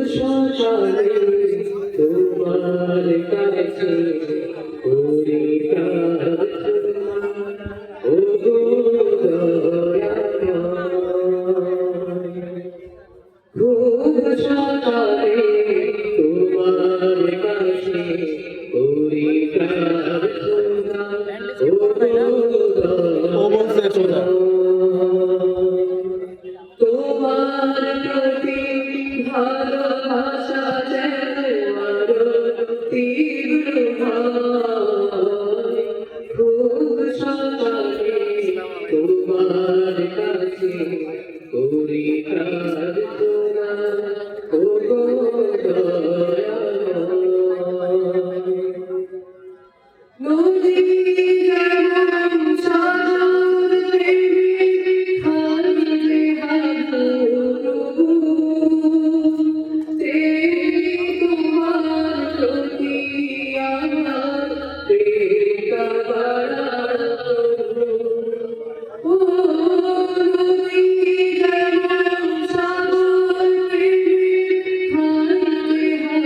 সকালে তোমার কাছে করি প্রার্থনা ও গো দয়াময় খুব সকালে তোমার কাছে করি প্রার্থনা ও গো দয়াময় তোমার প্রতি ভালোবাসা যেন আরো তীব্র হয় খুব সকালে তোমার কাছে করি প্রার্থনা ও গো দয়াময় নদী যেমন সাগর প্রেমে হারিয়ে তোমার প্রতি আমার প্রেম বাড়ানো ও নদী যেমন সাগর প্রেমে হারিয়ে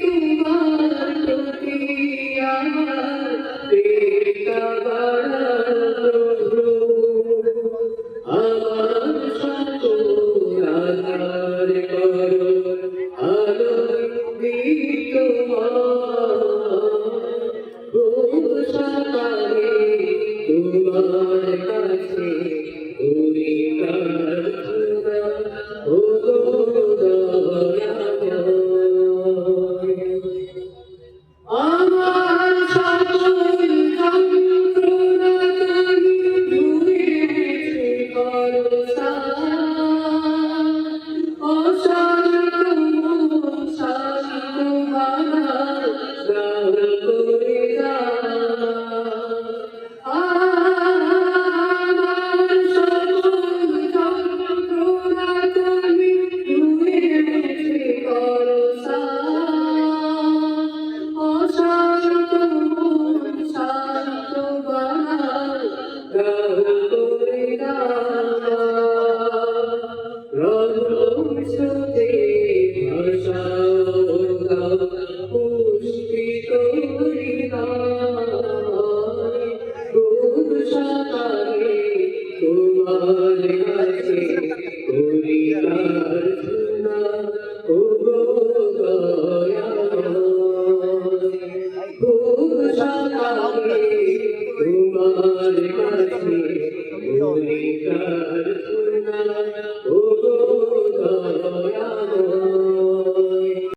তোমার প্রতি আমার প্রেম বাড়ানো আমার সকল আধার করো আলোকিত খুব সকালে তোমার কাছে করি প্রার্থনা ও গো দয়াময় আমার সকল যন্ত্রণা তুমি ধুয়ে মুছে করো অশান্ত মন শান্ত বানাও গাঢ় করে দাও আমার সকল যন্ত্রণা তুমি ধুয়ে মুছে করো অশান্ত মন শান্ত বানাও গাঢ় করে দাও রহস্যতে ভাষাও দাও পুষ্পিত হৃদয় খুব সকালে তোমার কাছে